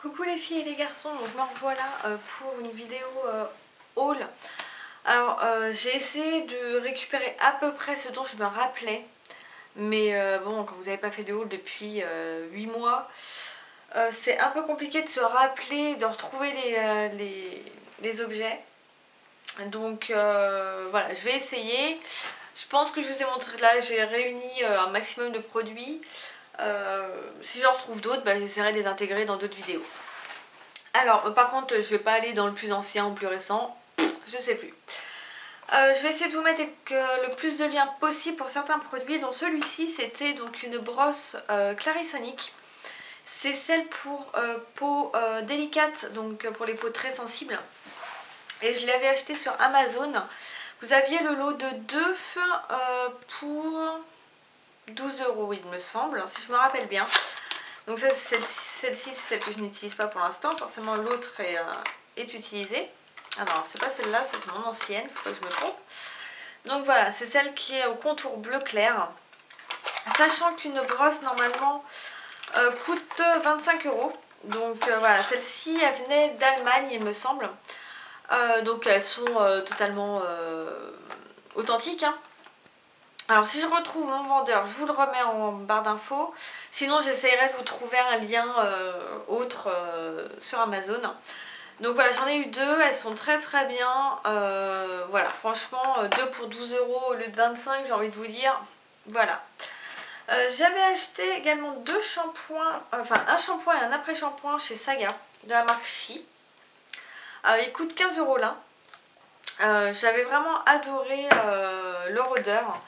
Coucou les filles et les garçons, donc me revoilà pour une vidéo haul. Alors j'ai essayé de récupérer à peu près ce dont je me rappelais, mais bon, quand vous n'avez pas fait de haul depuis 8 mois, c'est un peu compliqué de se rappeler, de retrouver les objets. Donc voilà, je vais essayer. Je pense que je vous ai montré là, j'ai réuni un maximum de produits. Si j'en retrouve d'autres, j'essaierai de les intégrer dans d'autres vidéos. Alors, par contre, je vais pas aller dans le plus ancien ou plus récent, je sais plus. Je vais essayer de vous mettre le plus de liens possible pour certains produits, dont celui-ci, c'était donc une brosse Clarisonic. C'est celle pour peau délicate, donc pour les peaux très sensibles. Et je l'avais acheté sur Amazon. Vous aviez le lot de 2 pour 12 €, il me semble, si je me rappelle bien. Donc ça, celle-ci, c'est celle que je n'utilise pas pour l'instant. Forcément, l'autre est utilisée. Ah non, c'est pas celle-là, c'est mon ancienne, faut pas que je me trompe. Donc voilà, c'est celle qui est au contour bleu clair. Sachant qu'une brosse, normalement, coûte 25 €. Donc voilà, celle-ci, elle venait d'Allemagne, il me semble. Donc elles sont totalement authentiques, hein. Alors si je retrouve mon vendeur, je vous le remets en barre d'infos. Sinon j'essaierai de vous trouver un lien autre sur Amazon. Donc voilà, j'en ai eu 2, elles sont très très bien. Voilà, franchement 2 pour 12 € au lieu de 25, j'ai envie de vous dire. Voilà. J'avais acheté également 2 shampoings, enfin un shampoing et un après-shampoing chez Saga de la marque Chi. Ils coûtent 15 € là. J'avais vraiment adoré leur odeur.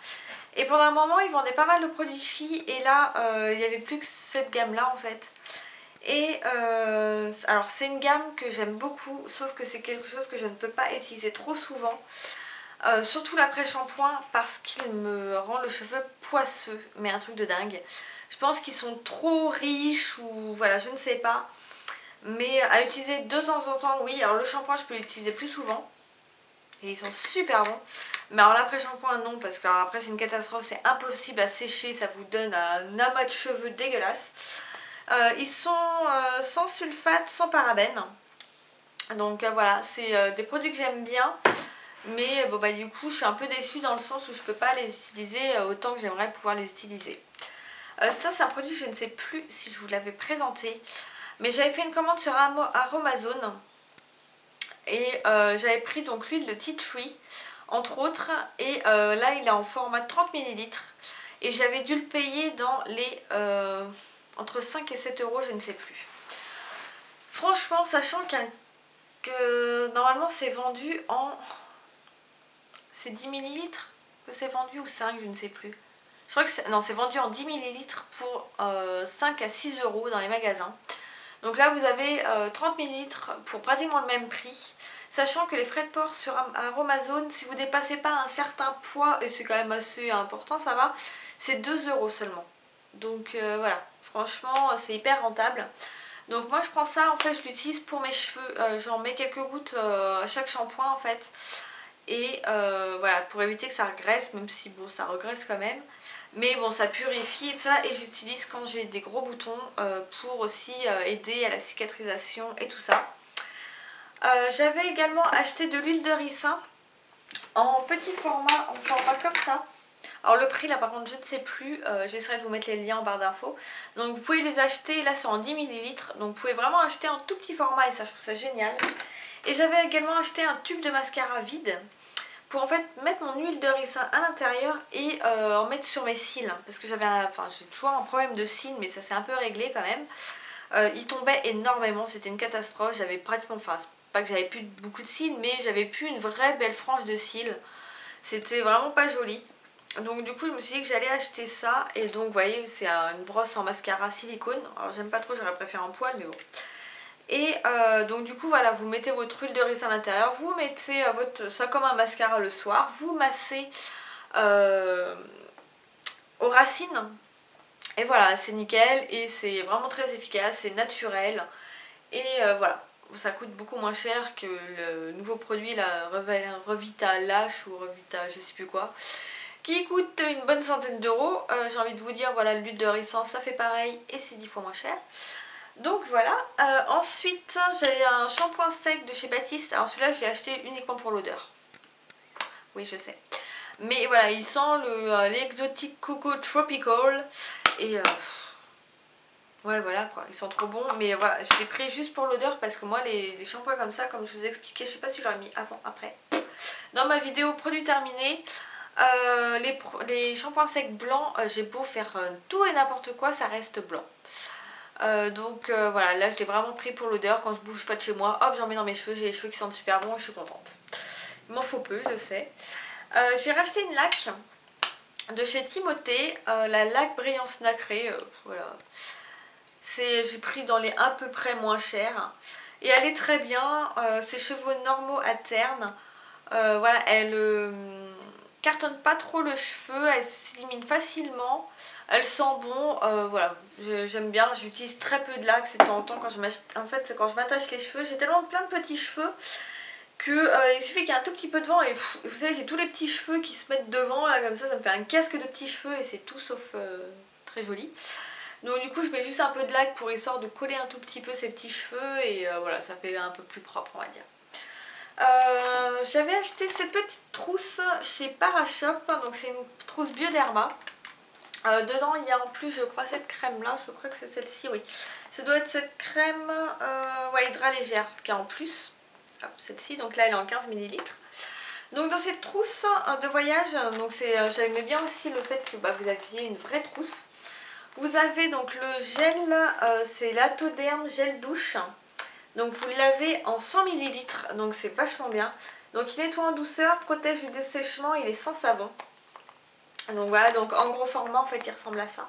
Et pendant un moment, ils vendaient pas mal de produits Chi. Et là, il n'y avait plus que cette gamme-là en fait. Et alors, c'est une gamme que j'aime beaucoup. Sauf que c'est quelque chose que je ne peux pas utiliser trop souvent. Surtout l'après-shampoing parce qu'il me rend le cheveu poisseux. Mais un truc de dingue. Je pense qu'ils sont trop riches ou voilà, je ne sais pas. Mais à utiliser de temps en temps, oui. Alors le shampoing, je peux l'utiliser plus souvent. Et ils sont super bons. Mais alors l'après-shampoing non, parce qu'après c'est une catastrophe, c'est impossible à sécher, ça vous donne un amas de cheveux dégueulasse. Ils sont sans sulfate, sans parabènes. Donc voilà, c'est des produits que j'aime bien. Mais bon du coup je suis un peu déçue dans le sens où je peux pas les utiliser autant que j'aimerais pouvoir les utiliser. Ça c'est un produit que je ne sais plus si je vous l'avais présenté. Mais j'avais fait une commande sur Aromazone. Et j'avais pris donc l'huile de tea tree entre autres, et là il est en format 30 ml et j'avais dû le payer dans les entre 5 et 7 €, je ne sais plus. Franchement, sachant que normalement c'est vendu en... c'est 10 ml que c'est vendu, ou 5, je ne sais plus. Je crois que c'est vendu en 10 ml pour 5 à 6 € dans les magasins. Donc là vous avez 30 ml pour pratiquement le même prix. Sachant que les frais de port sur Aromazone, si vous ne dépassez pas un certain poids, et c'est quand même assez important, ça va, c'est 2 € seulement. Donc voilà, franchement c'est hyper rentable. Donc moi je prends ça, en fait je l'utilise pour mes cheveux, j'en mets quelques gouttes à chaque shampoing en fait. Et voilà, pour éviter que ça regraisse, même si bon ça regraisse quand même. Mais bon, ça purifie et ça, et j'utilise quand j'ai des gros boutons pour aussi aider à la cicatrisation et tout ça. J'avais également acheté de l'huile de ricin en petit format, en format comme ça. Alors le prix là par contre je ne sais plus, j'essaierai de vous mettre les liens en barre d'infos. Donc vous pouvez les acheter, là c'est en 10 ml, donc vous pouvez vraiment acheter en tout petit format et ça je trouve ça génial. Et j'avais également acheté un tube de mascara vide pour en fait mettre mon huile de ricin à l'intérieur et en mettre sur mes cils. Parce que j'ai toujours un problème de cils, mais ça s'est un peu réglé quand même. Il tombait énormément, c'était une catastrophe, j'avais pratiquement, enfin pas que j'avais plus beaucoup de cils, mais j'avais plus une vraie belle frange de cils. C'était vraiment pas joli. Donc du coup je me suis dit que j'allais acheter ça. Et donc vous voyez, c'est une brosse en mascara silicone. Alors j'aime pas trop, j'aurais préféré en poil, mais bon. Et donc du coup voilà, vous mettez votre huile de ricin à l'intérieur, vous mettez ça comme un mascara le soir, vous massez aux racines. Et voilà, c'est nickel et c'est vraiment très efficace, c'est naturel. Et voilà, ça coûte beaucoup moins cher que le nouveau produit, la Revita Lash ou Revita je sais plus quoi, qui coûte une bonne centaine d'euros. J'ai envie de vous dire, voilà, l'huile de ricin ça fait pareil et c'est 10 fois moins cher. Donc voilà, ensuite j'ai un shampoing sec de chez Baptiste. Alors celui-là je l'ai acheté uniquement pour l'odeur. Oui je sais. Mais voilà, il sent l'exotique Coco Tropical. Et ouais voilà quoi, ils sont trop bons. Mais voilà, je l'ai pris juste pour l'odeur parce que moi les shampoings comme ça, comme je vous ai expliqué, je sais pas si j'aurais mis avant, après. Dans ma vidéo produit terminé, les shampoings secs blancs, j'ai beau faire tout et n'importe quoi, ça reste blanc. Donc voilà, là je l'ai vraiment pris pour l'odeur. Quand je bouge pas de chez moi, hop, j'en mets dans mes cheveux. J'ai les cheveux qui sentent super bon et je suis contente. Il m'en faut peu, je sais. J'ai racheté une laque de chez Timothée, la laque Brillance Nacrée. Voilà, j'ai pris dans les à peu près moins chers. Et elle est très bien. Ses cheveux normaux à terne. Voilà, elle cartonne pas trop le cheveu, elle s'élimine facilement, elle sent bon, voilà, j'aime bien, j'utilise très peu de laque, c'est de temps en temps quand je m'attache les cheveux, j'ai tellement plein de petits cheveux que il suffit qu'il y ait un tout petit peu de vent et vous savez j'ai tous les petits cheveux qui se mettent devant là comme ça me fait un casque de petits cheveux et c'est tout sauf très joli. Donc du coup je mets juste un peu de laque pour histoire de coller un tout petit peu ces petits cheveux et voilà, ça fait un peu plus propre on va dire. J'avais acheté cette petite trousse chez Parashop, donc c'est une trousse Bioderma. Dedans il y a en plus je crois cette crème là, je crois que c'est celle-ci, oui. Ça doit être cette crème ouais, Hydra Légère qui est en plus. Celle-ci, donc là elle est en 15 ml. Donc dans cette trousse de voyage, donc j'aimais bien aussi le fait que vous aviez une vraie trousse. Vous avez donc le gel, c'est l'Atoderm gel douche. Donc vous l'avez en 100 ml, donc c'est vachement bien. Donc il nettoie en douceur, protège du dessèchement, il est sans savon. Donc voilà, donc en gros format en fait il ressemble à ça.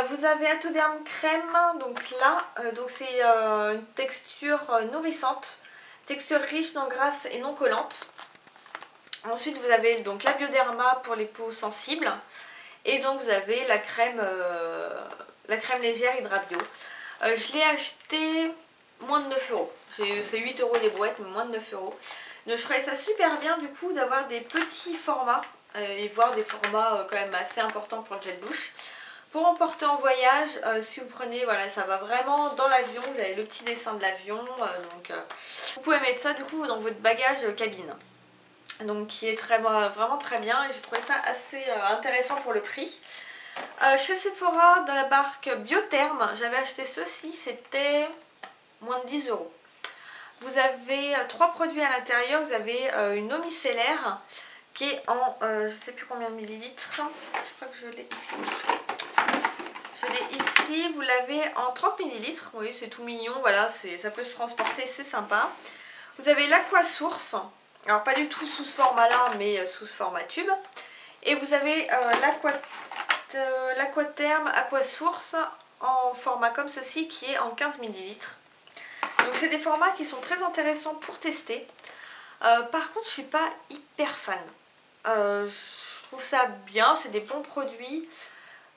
Vous avez Atoderm crème, donc là, donc c'est une texture nourrissante, texture riche, non grasse et non collante. Ensuite vous avez donc la Bioderma pour les peaux sensibles. Et donc vous avez la crème légère Hydra Bio. Je l'ai acheté moins de 9 €. C'est 8 € les brouettes, mais moins de 9 €. Donc je trouvais ça super bien du coup d'avoir des petits formats et voir des formats quand même assez importants pour le gel douche. Pour emporter en voyage, si vous prenez, voilà, ça va vraiment dans l'avion, vous avez le petit dessin de l'avion, vous pouvez mettre ça du coup dans votre bagage cabine. Donc qui est vraiment très bien et j'ai trouvé ça assez intéressant pour le prix. Chez Sephora, dans la marque Biotherm, j'avais acheté ceci, c'était moins de 10 €. Vous avez 3 produits à l'intérieur, vous avez une eau micellaire qui est en je sais plus combien de millilitres, je crois que je l'ai ici. Je l'ai ici, vous l'avez en 30 ml, oui c'est tout mignon, voilà, ça peut se transporter, c'est sympa. Vous avez l'Aquasource, alors pas du tout sous ce format là, mais sous ce format tube. Et vous avez l'Aquatherm Aquasource en format comme ceci qui est en 15 ml. Donc c'est des formats qui sont très intéressants pour tester. Par contre je suis pas hyper fan. Je trouve ça bien, c'est des bons produits.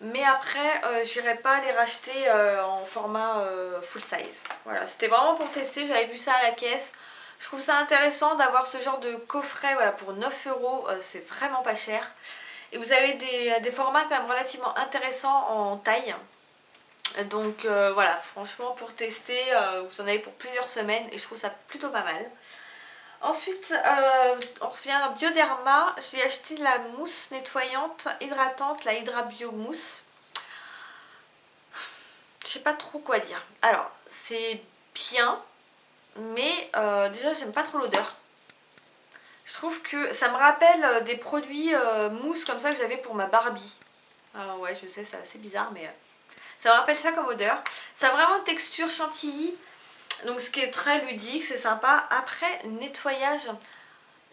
Mais après j'irai pas les racheter en format full size. Voilà, c'était vraiment pour tester, j'avais vu ça à la caisse. Je trouve ça intéressant d'avoir ce genre de coffret, voilà, pour 9 €, c'est vraiment pas cher. Et vous avez des formats quand même relativement intéressants en taille. Donc voilà, franchement pour tester, vous en avez pour plusieurs semaines et je trouve ça plutôt pas mal. Ensuite, on revient à Bioderma. J'ai acheté la mousse nettoyante hydratante, la Hydra Bio Mousse. Je sais pas trop quoi dire. Alors, c'est bien, mais déjà j'aime pas trop l'odeur. Je trouve que ça me rappelle des produits mousse comme ça que j'avais pour ma Barbie. Alors ouais, je sais, c'est assez bizarre, mais ça me rappelle ça comme odeur. Ça a vraiment une texture chantilly, donc ce qui est très ludique, c'est sympa. Après, nettoyage,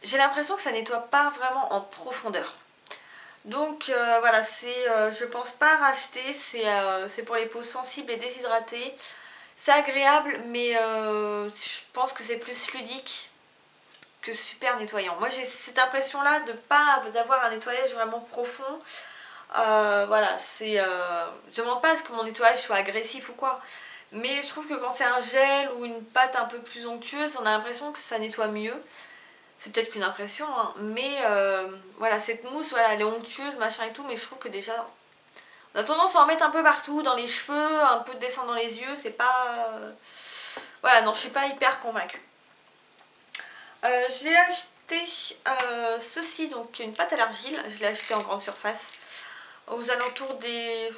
j'ai l'impression que ça nettoie pas vraiment en profondeur. Donc voilà, je pense pas racheter, c'est pour les peaux sensibles et déshydratées. C'est agréable, mais je pense que c'est plus ludique que super nettoyant. Moi j'ai cette impression là de pas d'avoir un nettoyage vraiment profond. Voilà, je demande pas à ce que mon nettoyage soit agressif ou quoi, mais je trouve que quand c'est un gel ou une pâte un peu plus onctueuse, on a l'impression que ça nettoie mieux. C'est peut-être qu'une impression, hein, mais voilà, cette mousse, voilà, elle est onctueuse, machin et tout, mais je trouve que déjà On a tendance à en mettre un peu partout, dans les cheveux, un peu de descendre dans les yeux, c'est pas... Voilà, non, je suis pas hyper convaincue. J'ai acheté ceci, donc une pâte à l'argile, je l'ai acheté en grande surface, aux alentours des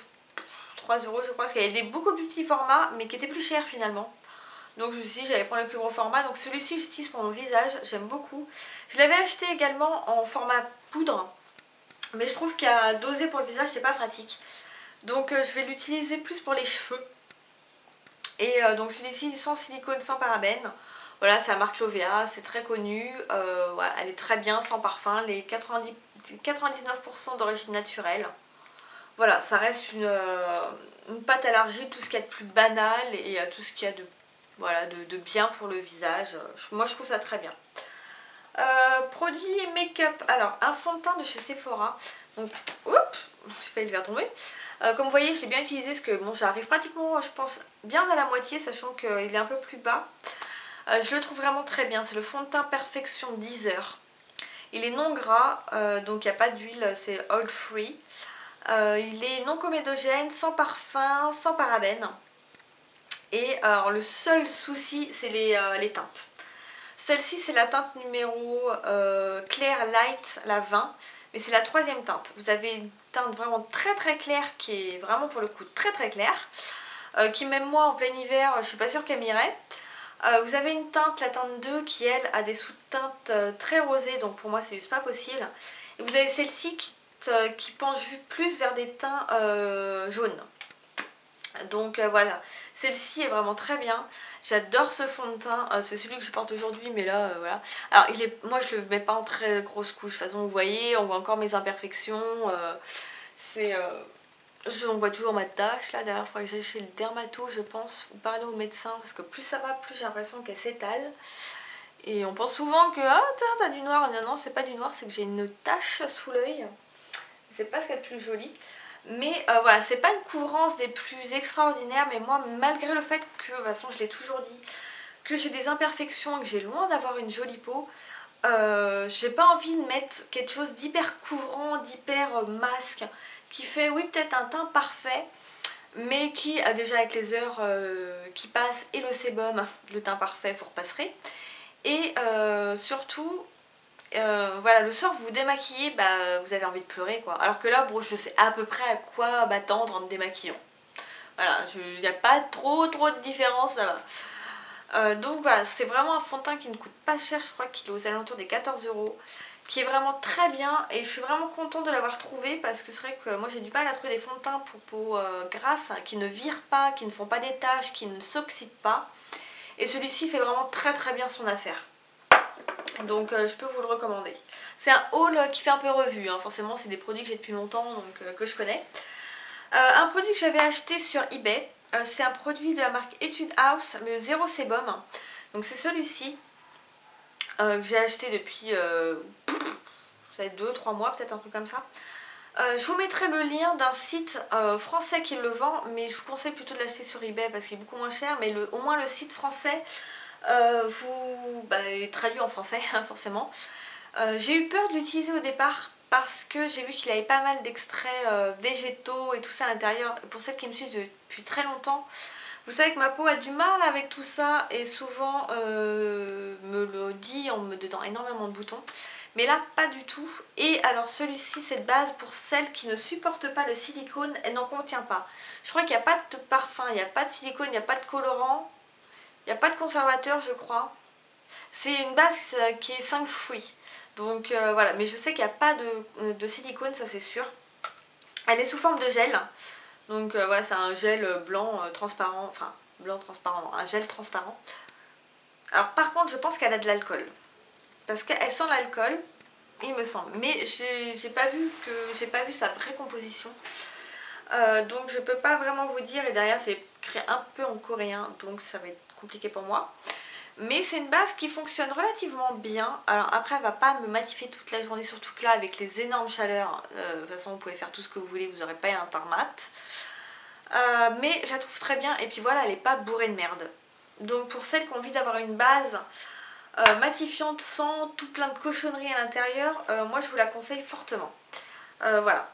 3 € je crois, parce qu'il y avait des beaucoup plus petits formats, mais qui étaient plus chers finalement. Donc je me suis dit j'allais prendre le plus gros format, donc celui-ci j'utilise pour mon visage, j'aime beaucoup. Je l'avais acheté également en format poudre, mais je trouve qu'à doser pour le visage c'est pas pratique. Donc je vais l'utiliser plus pour les cheveux. Et donc celui-ci sans silicone, sans parabènes. Voilà, c'est la marque Lovea, c'est très connu, voilà, elle est très bien, sans parfum, les 99% d'origine naturelle. Voilà, ça reste une pâte à l'argile, tout ce qu'il y a de plus banal et tout ce qu'il y a de, voilà, de bien pour le visage. Moi je trouve ça très bien. Produit make-up, alors un fond de teint de chez Sephora. Donc, oups, j'ai failli le faire tomber. Comme vous voyez, je l'ai bien utilisé parce que bon, j'arrive pratiquement, je pense, bien à la moitié, sachant qu'il est un peu plus bas. Je le trouve vraiment très bien. C'est le fond de teint Perfection 10 heures. Il est non gras, donc il n'y a pas d'huile, c'est oil free. Il est non comédogène, sans parfum, sans parabènes. Et alors le seul souci, c'est les teintes. Celle-ci, c'est la teinte numéro Clair Light, la 20. Mais c'est la 3e teinte. Vous avez une teinte vraiment très très claire qui est vraiment pour le coup très très claire. Qui même moi en plein hiver, je suis pas sûre qu'elle m'irait. Vous avez une teinte, la teinte 2, qui elle a des sous-teintes très rosées, donc pour moi c'est juste pas possible. Et vous avez celle-ci qui penche plus vers des teints jaunes. Donc voilà, celle-ci est vraiment très bien. J'adore ce fond de teint, c'est celui que je porte aujourd'hui, mais là voilà. Alors moi je le mets pas en très grosse couche, de toute façon vous voyez, on voit encore mes imperfections. On voit toujours ma tache là, derrière, il faudrait que j'aille chez le dermato je pense, ou parler au médecin, parce que plus ça va, plus j'ai l'impression qu'elle s'étale. Et on pense souvent que ah t'as du noir, non non c'est pas du noir, c'est que j'ai une tache sous l'œil. C'est pas ce qu'il y a de plus joli. Mais voilà, c'est pas une couvrance des plus extraordinaires, mais moi malgré le fait que, de toute façon je l'ai toujours dit, que j'ai des imperfections et que j'ai loin d'avoir une jolie peau, j'ai pas envie de mettre quelque chose d'hyper couvrant, d'hyper masque, qui fait oui peut-être un teint parfait, mais qui déjà avec les heures qui passent et le sébum, le teint parfait vous repasserez. Et surtout, voilà, le soir vous vous démaquillez, bah, vous avez envie de pleurer quoi. Alors que là, bon, je sais à peu près à quoi m'attendre en me démaquillant. Voilà, il n'y a pas trop de différence, ça va. Donc voilà, c'est vraiment un fond de teint qui ne coûte pas cher, je crois qu'il est aux alentours des 14 €, qui est vraiment très bien et je suis vraiment contente de l'avoir trouvé parce que c'est vrai que moi j'ai du mal à trouver des fonds de teint pour peau grasse, hein, qui ne virent pas, qui ne font pas des taches, qui ne s'oxydent pas. Et celui-ci fait vraiment très bien son affaire. Donc je peux vous le recommander. C'est un haul qui fait un peu revue, hein. Forcément c'est des produits que j'ai depuis longtemps, donc que je connais. Un produit que j'avais acheté sur eBay, c'est un produit de la marque Etude House, le Zéro Sébum. Donc c'est celui-ci que j'ai acheté depuis ça va être 2-3 mois, peut-être un truc comme ça. Je vous mettrai le lien d'un site français qui le vend, mais je vous conseille plutôt de l'acheter sur eBay parce qu'il est beaucoup moins cher, mais au moins le site français est traduit en français, hein, forcément. J'ai eu peur de l'utiliser au départ parce que j'ai vu qu'il avait pas mal d'extraits végétaux et tout ça à l'intérieur. Pour celles qui me suivent depuis très longtemps, vous savez que ma peau a du mal avec tout ça et souvent me le dit en me donnant énormément de boutons. Mais là, pas du tout. Et alors celui-ci, cette base, pour celles qui ne supportent pas le silicone, elle n'en contient pas. Je crois qu'il n'y a pas de parfum, il n'y a pas de silicone, il n'y a pas de colorant, il n'y a pas de conservateur, je crois. C'est une base qui est 5 fruits. Donc voilà, mais je sais qu'il n'y a pas de silicone, ça c'est sûr. Elle est sous forme de gel. Donc voilà, c'est un gel blanc transparent, enfin blanc transparent, un gel transparent. Alors par contre, je pense qu'elle a de l'alcool. Parce qu'elle sent l'alcool, il me semble. Mais j'ai pas vu sa vraie composition. Donc je peux pas vraiment vous dire. Et derrière, c'est écrit un peu en coréen, donc ça va être compliqué pour moi. Mais c'est une base qui fonctionne relativement bien. Alors après elle va pas me matifier toute la journée, surtout que là avec les énormes chaleurs, de toute façon vous pouvez faire tout ce que vous voulez, vous n'aurez pas un teint mat. Mais je la trouve très bien et puis voilà, elle n'est pas bourrée de merde. Donc pour celles qui ont envie d'avoir une base matifiante sans tout plein de cochonneries à l'intérieur, moi je vous la conseille fortement. Voilà,